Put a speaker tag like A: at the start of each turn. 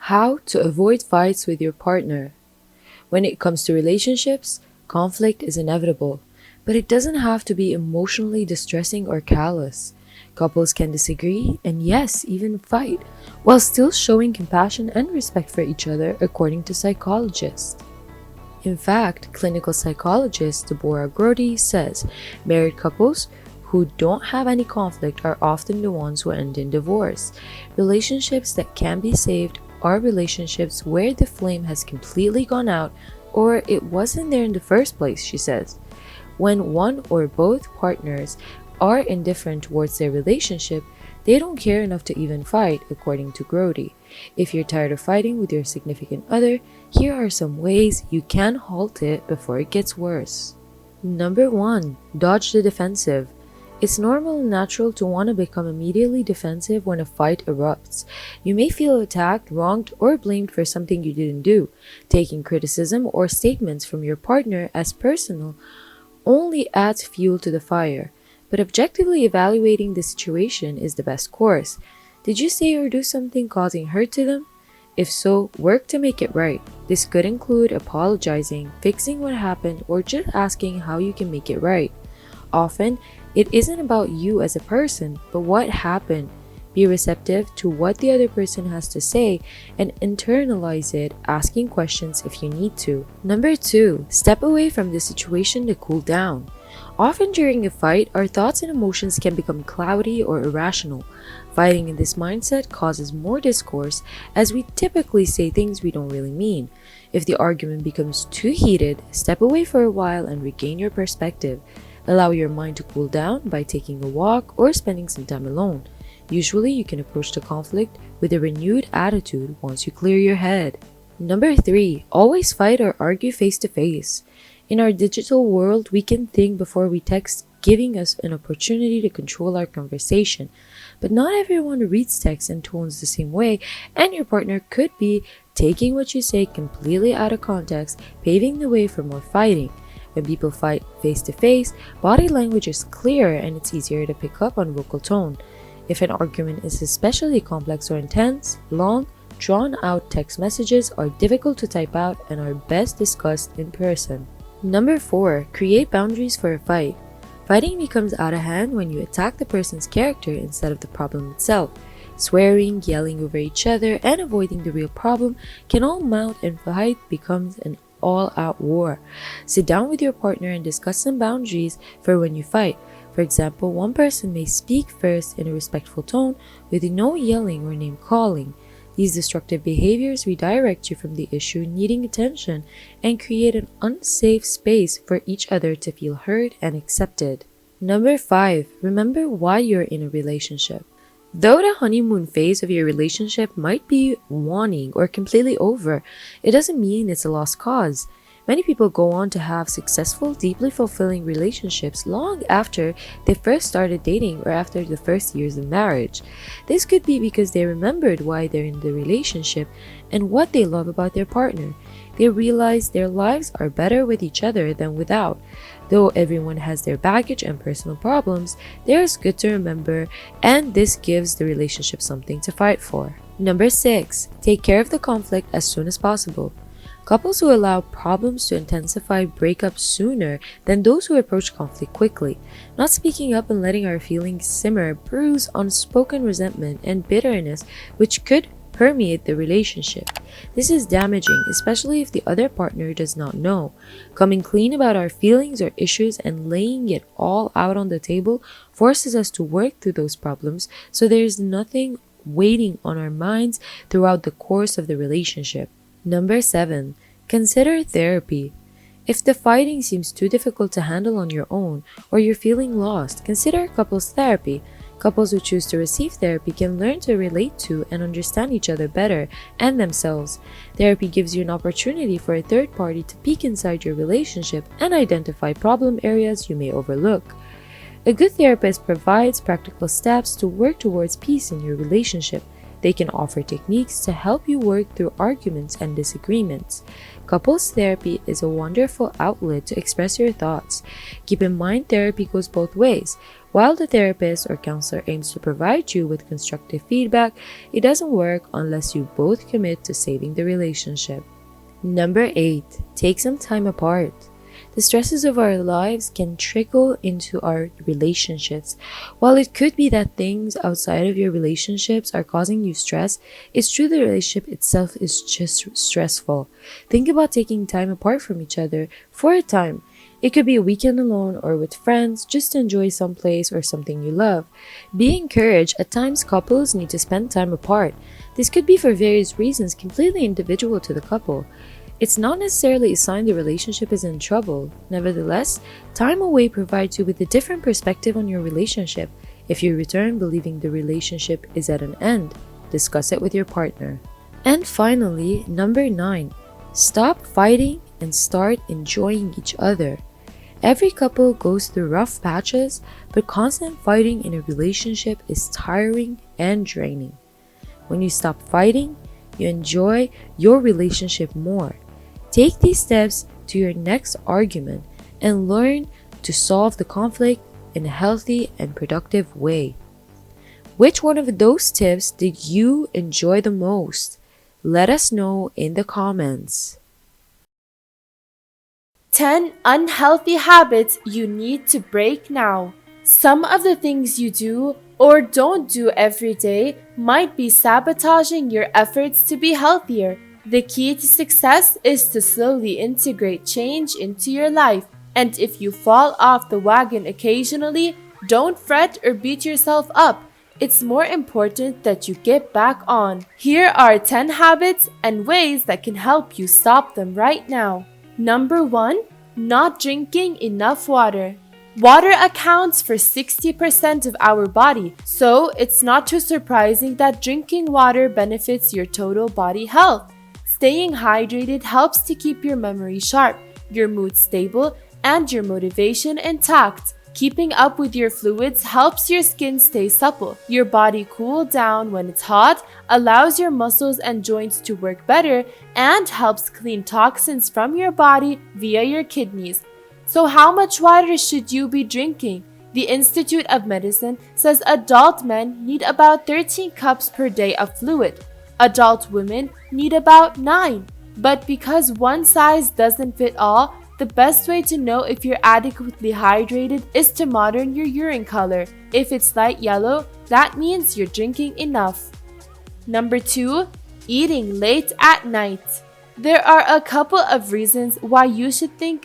A: How to avoid fights with your partner. When it comes to relationships, conflict is inevitable, but it doesn't have to be emotionally distressing or callous. Couples can disagree and, yes, even fight, while still showing compassion and respect for each other, according to psychologists. In fact, clinical psychologist Deborah Grody says married couples who don't have any conflict are often the ones who end in divorce. Relationships that can be saved are relationships where the flame has completely gone out or it wasn't there in the first place, she says. When one or both partners are indifferent towards their relationship, they don't care enough to even fight, according to Grody. If you're tired of fighting with your significant other, here are some ways you can halt it before it gets worse. Number 1. Dodge the defensive. It's normal and natural to want to become immediately defensive when a fight erupts. You may feel attacked, wronged, or blamed for something you didn't do. Taking criticism or statements from your partner as personal only adds fuel to the fire. But objectively evaluating the situation is the best course. Did you say or do something causing hurt to them? If so, work to make it right. This could include apologizing, fixing what happened, or just asking how you can make it right. Often, it isn't about you as a person, but what happened. Be receptive to what the other person has to say and internalize it, asking questions if you need to. Number 2. Step away from the situation to cool down. Often during a fight, our thoughts and emotions can become cloudy or irrational. Fighting in this mindset causes more discourse as we typically say things we don't really mean. If the argument becomes too heated, step away for a while and regain your perspective. Allow your mind to cool down by taking a walk or spending some time alone. Usually, you can approach the conflict with a renewed attitude once you clear your head. Number 3. Always fight or argue face to face. In our digital world, we can think before we text, giving us an opportunity to control our conversation. But not everyone reads text and tones the same way, and your partner could be taking what you say completely out of context, paving the way for more fighting. When people fight face to face, body language is clearer and it's easier to pick up on vocal tone. If an argument is especially complex or intense, long, drawn-out text messages are difficult to type out and are best discussed in person. Number 4. Create boundaries for a fight. Fighting becomes out of hand when you attack the person's character instead of the problem itself. Swearing, yelling over each other, and avoiding the real problem can all mount and fight becomes an all-out war. Sit down with your partner and discuss some boundaries for when you fight. For example, one person may speak first in a respectful tone with no yelling or name-calling. These destructive behaviors redirect you from the issue needing attention and create an unsafe space for each other to feel heard and accepted. Number 5. Remember why you're in a relationship. Though the honeymoon phase of your relationship might be waning or completely over, it doesn't mean it's a lost cause. Many people go on to have successful, deeply fulfilling relationships long after they first started dating or after the first years of marriage. This could be because they remembered why they're in the relationship and what they love about their partner. They realize their lives are better with each other than without. Though everyone has their baggage and personal problems, there's good to remember, and this gives the relationship something to fight for. Number 6. Take care of the conflict as soon as possible. Couples who allow problems to intensify break up sooner than those who approach conflict quickly. Not speaking up and letting our feelings simmer brews unspoken resentment and bitterness, which could permeate the relationship. This is damaging, especially if the other partner does not know. Coming clean about our feelings or issues and laying it all out on the table forces us to work through those problems, so there is nothing waiting on our minds throughout the course of the relationship. Number 7. Consider therapy. If the fighting seems too difficult to handle on your own or you're feeling lost, consider couples therapy. Couples who choose to receive therapy can learn to relate to and understand each other better and themselves. Therapy gives you an opportunity for a third party to peek inside your relationship and identify problem areas you may overlook. A good therapist provides practical steps to work towards peace in your relationship. They can offer techniques to help you work through arguments and disagreements. Couples therapy is a wonderful outlet to express your thoughts. Keep in mind, therapy goes both ways. While the therapist or counselor aims to provide you with constructive feedback, it doesn't work unless you both commit to saving the relationship. Number 8. Take some time apart. The stresses of our lives can trickle into our relationships. While it could be that things outside of your relationships are causing you stress, it's true the relationship itself is just stressful. Think about taking time apart from each other for a time. It could be a weekend alone or with friends, just to enjoy some place or something you love. Be encouraged. At times, couples need to spend time apart. This could be for various reasons, completely individual to the couple. It's not necessarily a sign the relationship is in trouble. Nevertheless, time away provides you with a different perspective on your relationship. If you return believing the relationship is at an end, discuss it with your partner. And finally, number 9. Stop fighting and start enjoying each other. Every couple goes through rough patches, but constant fighting in a relationship is tiring and draining. When you stop fighting, you enjoy your relationship more. Take these steps to your next argument and learn to solve the conflict in a healthy and productive way. Which one of those tips did you enjoy the most? Let us know in the comments.
B: 10 unhealthy habits you need to break now. Some of the things you do or don't do every day might be sabotaging your efforts to be healthier. The key to success is to slowly integrate change into your life. And if you fall off the wagon occasionally, don't fret or beat yourself up. It's more important that you get back on. Here are 10 habits and ways that can help you stop them right now. Number 1. Not drinking enough water. Water accounts for 60% of our body, so it's not too surprising that drinking water benefits your total body health. Staying hydrated helps to keep your memory sharp, your mood stable, and your motivation intact. Keeping up with your fluids helps your skin stay supple, your body cool down when it's hot, allows your muscles and joints to work better, and helps clean toxins from your body via your kidneys. So how much water should you be drinking? The Institute of Medicine says adult men need about 13 cups per day of fluid. Adult women need about 9. But because one size doesn't fit all, the best way to know if you're adequately hydrated is to monitor your urine color. If it's light yellow, that means you're drinking enough. Number 2. Eating late at night. There are a couple of reasons why you should think